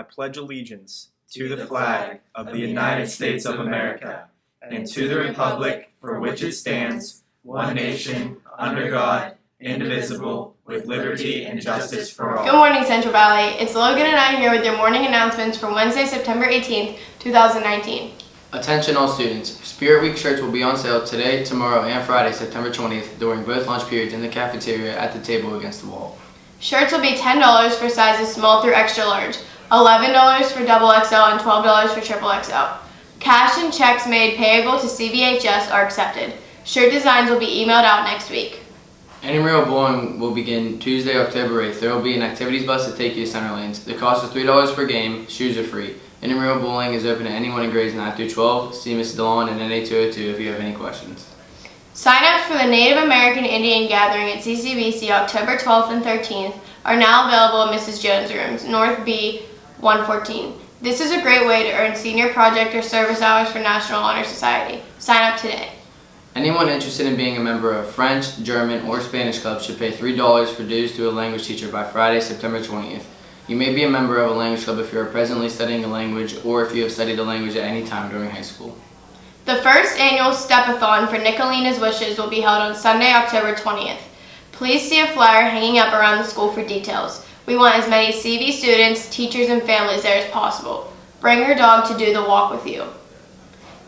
pledge allegiance to the flag of the United States of America and to the republic for which it stands, one nation, under God, indivisible, with liberty and justice for all. Good morning, Central Valley. It's Logan and I here with your morning announcements for Wednesday, September 18th, 2019. Attention all students. Spirit Week shirts will be on sale today, tomorrow, and Friday, September 20th during both lunch periods in the cafeteria at the table against the wall. Shirts will be $10 for sizes small through extra large, $11 for double XL, and $12 for triple XL. Cash and checks made payable to CVHS are accepted. Shirt designs will be emailed out next week. Intramural bowling will begin Tuesday, October 8th. There will be an activities bus to take you to center lanes. The cost is $3 per game. Shoes are free. Intramural bowling is open to anyone in grades 9 through 12. See Ms. DeLon and NA202 if you have any questions. Sign-ups for the Native American Indian Gathering at CCBC October 12th and 13th are now available at Mrs. Jones' rooms, North B 114. This is a great way to earn senior project or service hours for National Honor Society. Sign up today. Anyone interested in being a member of French, German, or Spanish clubs should pay $3 for dues to a language teacher by Friday, September 20th. You may be a member of a language club if you are presently studying a language or if you have studied a language at any time during high school. The first annual Step-a-thon for Nicolina's Wishes will be held on Sunday, October 20th. Please see a flyer hanging up around the school for details. We want as many CV students, teachers, and families there as possible. Bring your dog to do the walk with you.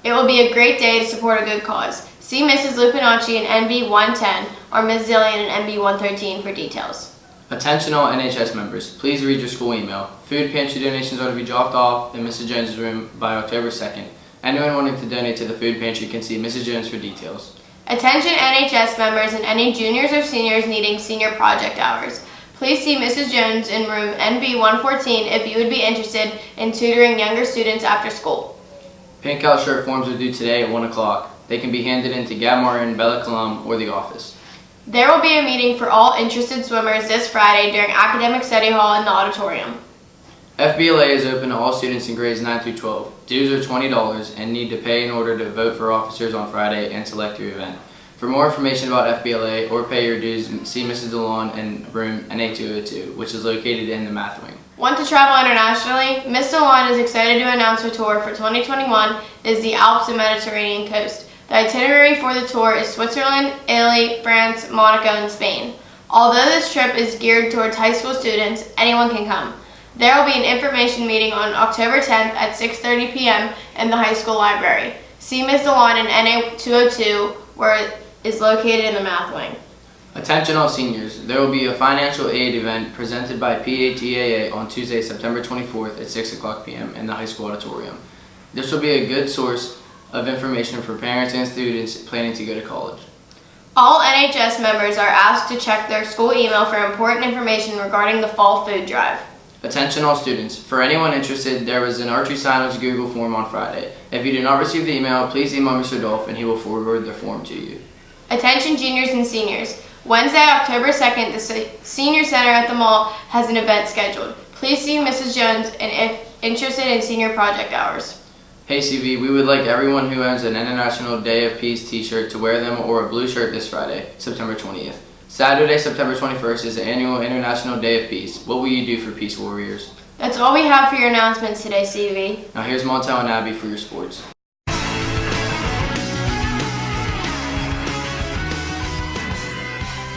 It will be a great day to support a good cause. See Mrs. Lupinacci in NB 110 or Ms. Zillian in NB 113 for details. Attention all NHS members, please read your school email. Food pantry donations are to be dropped off in Mrs. Jones' room by October 2nd. Anyone wanting to donate to the food pantry can see Mrs. Jones for details. Attention NHS members and any juniors or seniors needing senior project hours. Please see Mrs. Jones in room NB 114 if you would be interested in tutoring younger students after school. Pink out shirt forms are due today at 1 o'clock. They can be handed in to Gab Martin, Bella Colum, or the office. There will be a meeting for all interested swimmers this Friday during Academic Study Hall in the auditorium. FBLA is open to all students in grades 9 through 12. Dues are $20 and need to pay in order to vote for officers on Friday and select your event. For more information about FBLA or pay your dues, see Mrs. DeLon in room NA202, which is located in the math wing. Want to travel internationally? Ms. DeLon is excited to announce her tour for 2021 is the Alps and Mediterranean coast. The itinerary for the tour is Switzerland, Italy, France, Monaco, and Spain. Although this trip is geared towards high school students, anyone can come. There will be an information meeting on October 10th at 6:30 p.m. in the high school library. See Ms. DeLon in NA202 where it is located in the math wing. Attention all seniors, there will be a financial aid event presented by PHEAA on Tuesday, September 24th at 6 o'clock p.m. in the high school auditorium. This will be a good source of information for parents and students planning to go to college. All NHS members are asked to check their school email for important information regarding the fall food drive. Attention all students, for anyone interested, there was an Archery Signage Google form on Friday. If you do not receive the email, please email Mr. Dolph and he will forward the form to you. Attention juniors and seniors. Wednesday, October 2nd, the Senior Center at the mall has an event scheduled. Please see Mrs. Jones and if interested in senior project hours. Hey CV, we would like everyone who owns an International Day of Peace t-shirt to wear them or a blue shirt this Friday, September 20th. Saturday, September 21st is the annual International Day of Peace. What will you do for Peace Warriors? That's all we have for your announcements today, CV. Now here's Montel and Abby for your sports.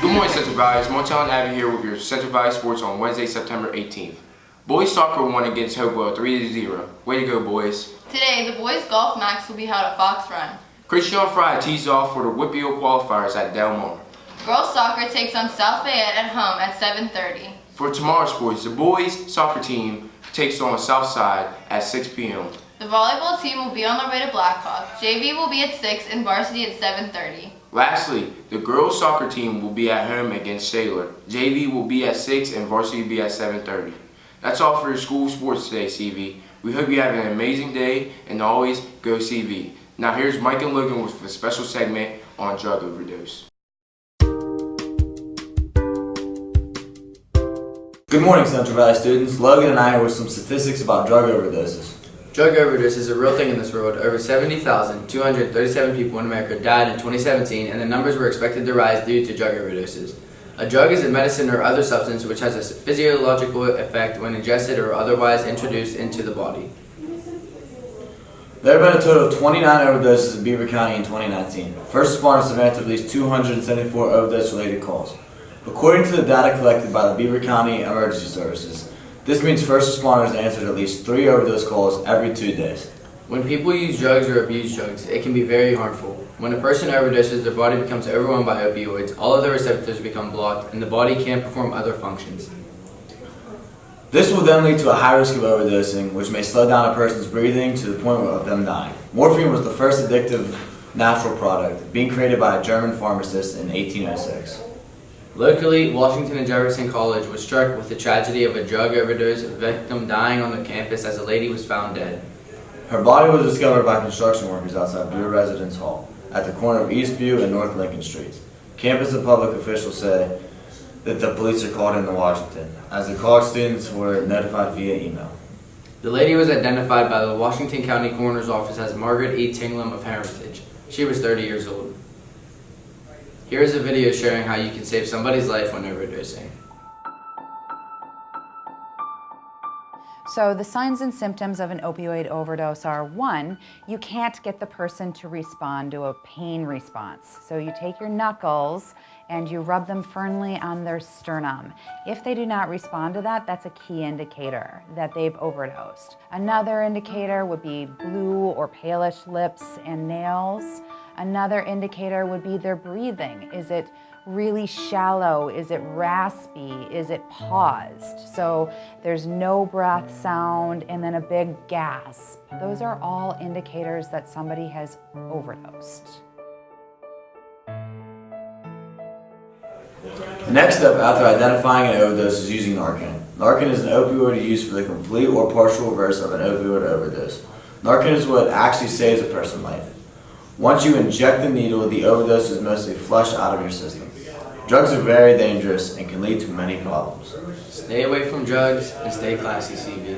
Good morning, Central Valley. It's Montel and Abby here with your Central Valley Sports on Wednesday, September 18th. Boys soccer won against Hopewell 3-0. Way to go, boys. Today, the boys' golf match will be held at Fox Run. Christian Fry tees off for the Whitfield qualifiers at Del Mar. Girls soccer takes on South Fayette at home at 7:30. For tomorrow's sports, the boys soccer team takes on Southside at 6 p.m. The volleyball team will be on their way to Blackhawk. JV will be at 6 and varsity at 7:30. Lastly, the girls soccer team will be at home against Shaler. JV will be at 6 and varsity will be at 7:30. That's all for your school sports today, CV. We hope you have an amazing day and always go CV. Now here's Mike and Logan with a special segment on drug overdose. Good morning, Central Valley students. Logan and I are with some statistics about drug overdoses. Drug overdose is a real thing in this world. Over 70,237 people in America died in 2017, and the numbers were expected to rise due to drug overdoses. A drug is a medicine or other substance which has a physiological effect when ingested or otherwise introduced into the body. There have been a total of 29 overdoses in Beaver County in 2019. First responders have answered at least 274 overdose-related calls. According to the data collected by the Beaver County Emergency Services, this means first responders answered at least 3 overdose calls every 2 days. When people use drugs or abuse drugs, it can be very harmful. When a person overdoses, their body becomes overwhelmed by opioids, all of the receptors become blocked, and the body can't perform other functions. This will then lead to a high risk of overdosing, which may slow down a person's breathing to the point of them dying. Morphine was the first addictive natural product, being created by a German pharmacist in 1806. Locally, Washington and Jefferson College was struck with the tragedy of a drug overdose victim dying on the campus as a lady was found dead. Her body was discovered by construction workers outside Bureau Residence Hall, at the corner of Eastview and North Lincoln Streets. Campus and public officials say that the police are called into Washington, as the college students were notified via email. The lady was identified by the Washington County Coroner's Office as Margaret E. Tinglam of Hermitage. She was 30 years old. Here is a video showing how you can save somebody's life when overdosing. So the signs and symptoms of an opioid overdose are: 1, you can't get the person to respond to a pain response. So you take your knuckles and you rub them firmly on their sternum. If they do not respond to that, that's a key indicator that they've overdosed. Another indicator would be blue or palish lips and nails. Another indicator would be their breathing. Is it really shallow? Is it raspy? Is it paused? So there's no breath sound and then a big gasp. Those are all indicators that somebody has overdosed. The next step after identifying an overdose is using Narcan. Narcan is an opioid used for the complete or partial reverse of an opioid overdose. Narcan is what actually saves a person's life. Once you inject the needle, the overdose is mostly flushed out of your system. Drugs are very dangerous and can lead to many problems. Stay away from drugs and stay classy, CV.